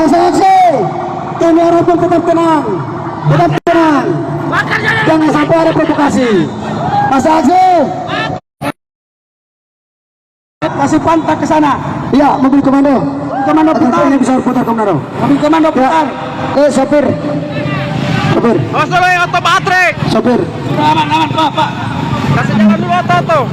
masa aksi. Kami harapkan tetap tenang, tetap tenang. Jangan sampai ada provokasi. Masa aksi. Kasih pantak ke sana. Iya, mobil komando. Komando putar. Ini bisa putar komando. Mobil komando putar. Sopir. Sopir. Awas dulu yang otot baterai. Sopir. Sudah aman, aman, Pak. Kasih jalan dulu otot.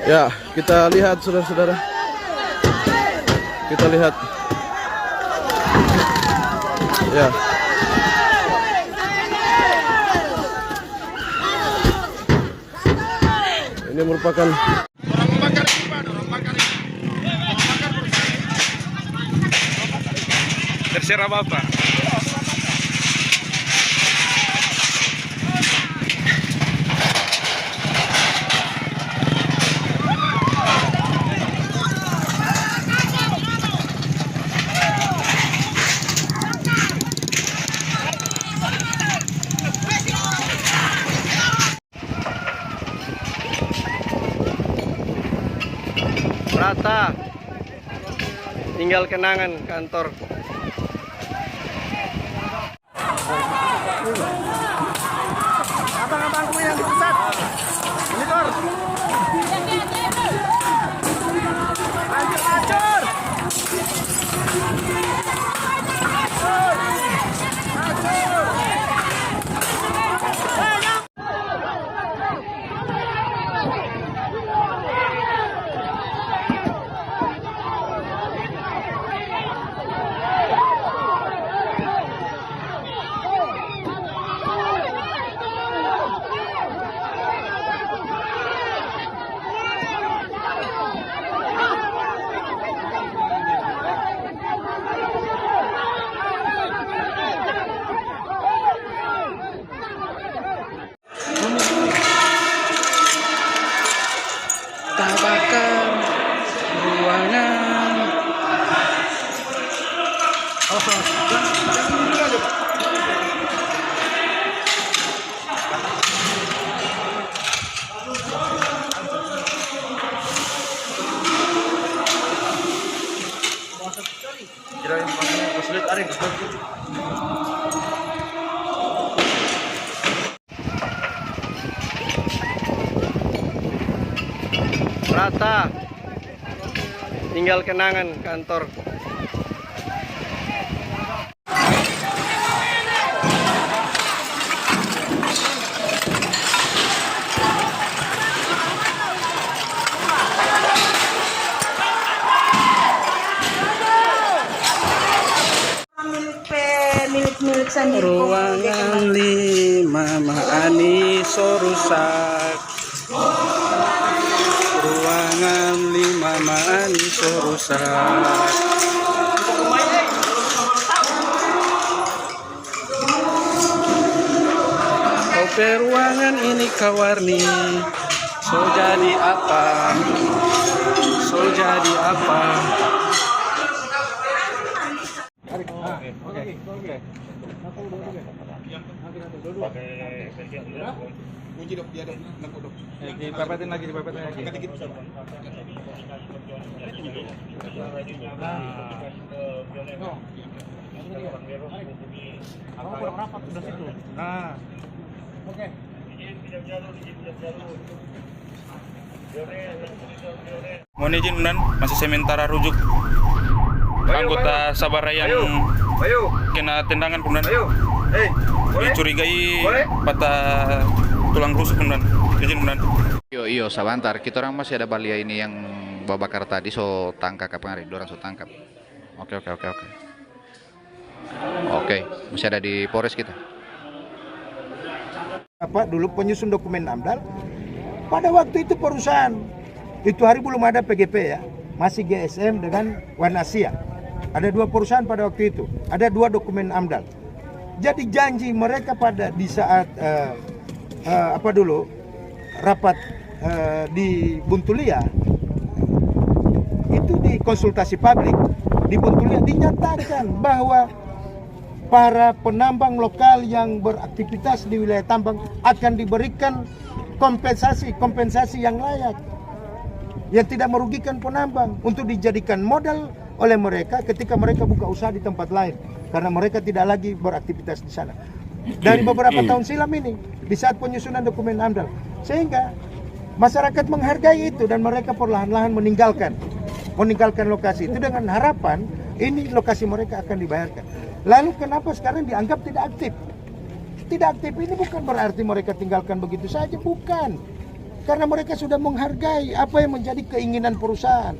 Ya, kita lihat saudara-saudara. Kita lihat. Ya. Ini merupakan terserah Bapak. Rata, tinggal kenangan kantor. Abang-abangku yang di pusat, monitor. Hancur. Bakar ruangan. Rata, tinggal kenangan kantor. Milik sendiri. Ruangan 5 Ani rusak. Ruangan 5 Ani rusak. Oke, ruangan ini kawarni. So jadi apa? So jadi apa? Oke. Kunci dok, dia dok, nangkut dok. Dipepetin lagi. Abang kurang rapat sudah situ. Nah, oke. Mohon izin Unan, masih sementara rujuk anggota Sabara yang kena tendangan Unan. Dicurigai patah tulang rusuk Unan. Izin Unan. Iyo sabantar, kita orang masih ada balia ini yang babakar tadi so tangkap kapan hari, dorang so tangkap. Oke. Oke, masih ada di Polres kita. Apa dulu penyusun dokumen AMDAL Pada waktu itu perusahaan, itu hari belum ada PGP ya, masih GSM dengan Wan Asia. Ada 2 perusahaan pada waktu itu, ada 2 dokumen AMDAL. Jadi janji mereka pada di saat rapat di Buntulia, itu di konsultasi publik di Buntulia dinyatakan bahwa para penambang lokal yang beraktivitas di wilayah tambang akan diberikan kompensasi yang layak, yang tidak merugikan penambang, untuk dijadikan modal oleh mereka ketika mereka buka usaha di tempat lain, karena mereka tidak lagi beraktivitas di sana. Dari beberapa tahun silam ini, di saat penyusunan dokumen AMDAL, sehingga masyarakat menghargai itu dan mereka perlahan-lahan meninggalkan lokasi itu dengan harapan ini lokasi mereka akan dibayarkan. Lalu kenapa sekarang dianggap tidak aktif? Tidak aktif ini bukan berarti mereka tinggalkan begitu saja, bukan. Karena mereka sudah menghargai apa yang menjadi keinginan perusahaan.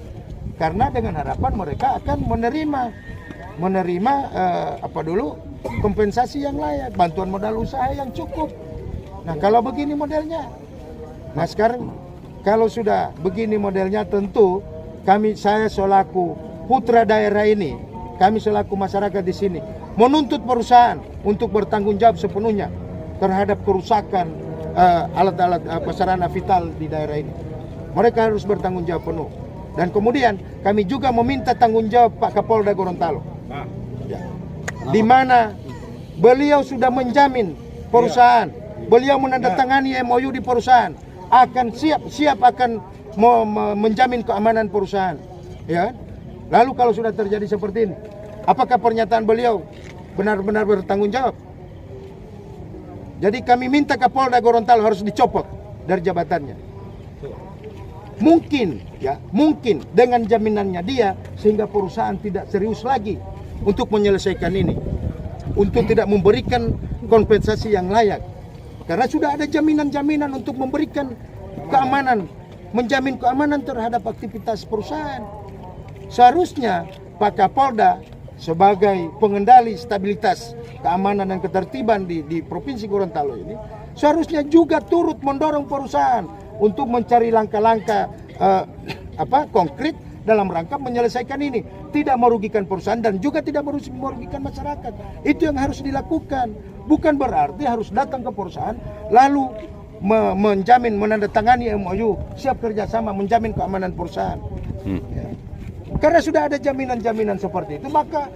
Karena dengan harapan mereka akan menerima kompensasi yang layak, bantuan modal usaha yang cukup. Nah, kalau begini modelnya. Nah, sekarang kalau sudah begini modelnya, tentu saya selaku putra daerah ini, kami selaku masyarakat di sini menuntut perusahaan untuk bertanggung jawab sepenuhnya terhadap kerusakan alat-alat sarana vital di daerah ini. Mereka harus bertanggung jawab penuh. Dan kemudian kami juga meminta tanggung jawab Pak Kapolda Gorontalo, ya, di mana beliau sudah menjamin perusahaan, beliau menandatangani MOU di perusahaan, akan siap akan menjamin keamanan perusahaan, ya. Lalu kalau sudah terjadi seperti ini, apakah pernyataan beliau benar-benar bertanggung jawab? Jadi kami minta Kapolda Gorontalo harus dicopot dari jabatannya. Mungkin dengan jaminannya dia, sehingga perusahaan tidak serius lagi untuk menyelesaikan ini, untuk tidak memberikan kompensasi yang layak, karena sudah ada jaminan-jaminan untuk memberikan keamanan, menjamin keamanan terhadap aktivitas perusahaan. Seharusnya Pak Kapolda sebagai pengendali stabilitas, keamanan dan ketertiban di Provinsi Gorontalo ini, seharusnya juga turut mendorong perusahaan untuk mencari langkah-langkah konkret dalam rangka menyelesaikan ini, tidak merugikan perusahaan dan juga tidak merugikan masyarakat. Itu yang harus dilakukan. Bukan berarti harus datang ke perusahaan lalu menandatangani MOU, siap kerjasama, menjamin keamanan perusahaan. Ya. Karena sudah ada jaminan-jaminan seperti itu, maka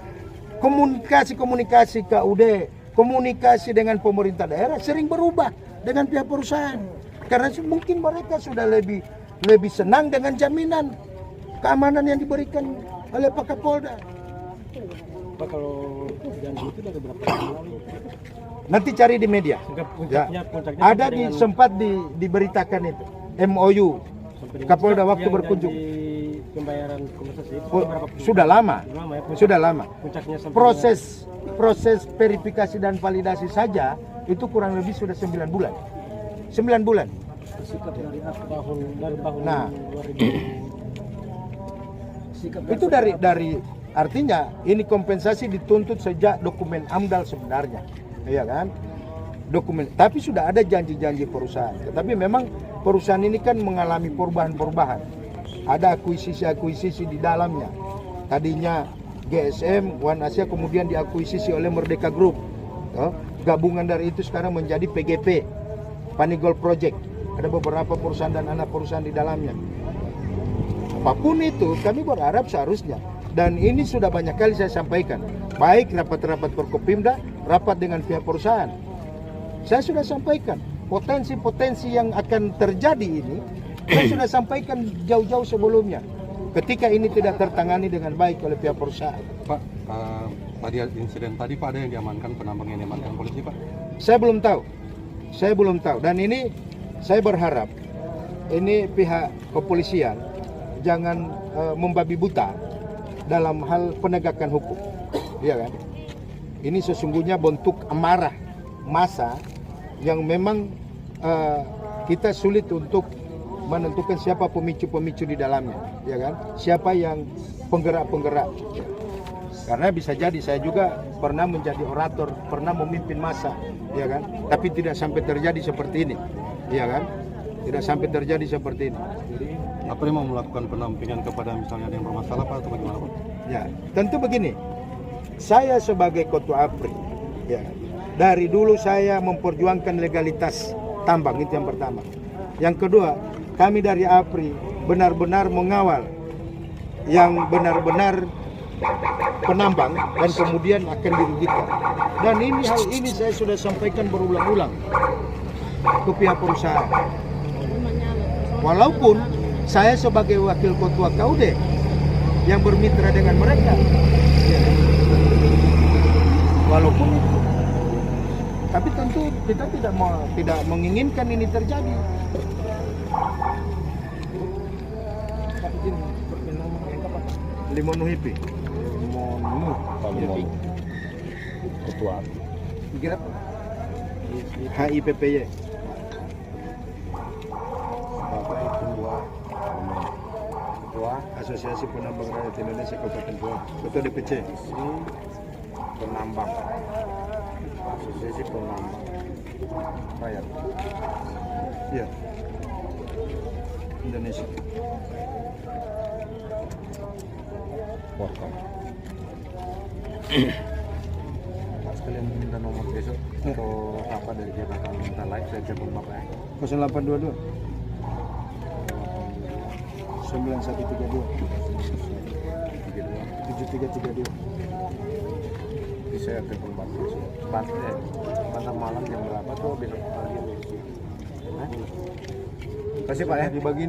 komunikasi KUD, komunikasi dengan pemerintah daerah sering berubah dengan pihak perusahaan. Karena mungkin mereka sudah lebih senang dengan jaminan keamanan yang diberikan oleh Pak Kapolda. Pak, kalau janji itu dari berapa tahun lalu? Nanti cari di media. Ya. Ada sempat diberitakan itu MOU Kapolda waktu berkunjung. Pembayaran kompensasi itu sudah lama. Sudah lama. Proses verifikasi dan validasi saja itu kurang lebih sudah 9 bulan. 9 bulan. Dari tahun nah, 2000. Itu dari artinya ini kompensasi dituntut sejak dokumen AMDAL sebenarnya, ya kan? Dokumen, tapi sudah ada janji-janji perusahaan. Tetapi memang perusahaan ini kan mengalami perubahan-perubahan. Ada akuisisi-akuisisi di dalamnya. Tadinya GSM, Wan Asia, kemudian diakuisisi oleh Merdeka Group. Gabungan dari itu sekarang menjadi PGP, Panigol Project. Ada beberapa perusahaan dan anak perusahaan di dalamnya. Apapun itu, kami berharap seharusnya. Dan ini sudah banyak kali saya sampaikan. Baik rapat-rapat Forkopimda, rapat dengan pihak perusahaan. Saya sudah sampaikan potensi-potensi yang akan terjadi ini. Saya sudah sampaikan jauh-jauh sebelumnya. Ketika ini tidak tertangani dengan baik oleh pihak perusahaan. Pak, tadi insiden tadi Pak, ada yang diamankan, penambang yang diamankan polisi Pak? Saya belum tahu. Dan ini saya berharap ini pihak kepolisian jangan membabi buta dalam hal penegakan hukum, ya kan? Ini sesungguhnya bentuk amarah massa yang memang kita sulit untuk menentukan siapa pemicu-pemicu di dalamnya, ya kan? Siapa yang penggerak-penggerak. Karena bisa jadi saya juga pernah menjadi orator, pernah memimpin massa, ya kan? Tapi tidak sampai terjadi seperti ini, ya kan? Tidak sampai terjadi seperti ini. Apa yang mau melakukan pendampingan kepada misalnya ada yang bermasalah Pak atau bagaimana Pak? Ya, tentu begini. Saya sebagai ketua APRI, ya, dari dulu saya memperjuangkan legalitas tambang, itu yang pertama. Yang kedua, kami dari APRI benar-benar mengawal yang benar-benar penambang dan kemudian akan dirugikan. Dan hal ini saya sudah sampaikan berulang-ulang ke pihak perusahaan. Walaupun saya sebagai wakil ketua KUD yang bermitra dengan mereka, ya, walaupun itu, tapi tentu kita tidak menginginkan ini terjadi. Limonu Hipi. Ketua. Kira HIPPY. Bapak Ketua Asosiasi Penambang Rakyat Indonesia Kabupaten Goa. Ketua DPC. Penambang. Asosiasi Penambang Rakyat. Iya. Indonesia. Pak sekalian minta nomor besok atau apa dari dia akan minta live saya telepon Bapak ya. 0822 9132 7332. Bisa saya telepon Bapak besok. Pada malam jam berapa tuh besok pagi? Kasih Pak ya. Dibagi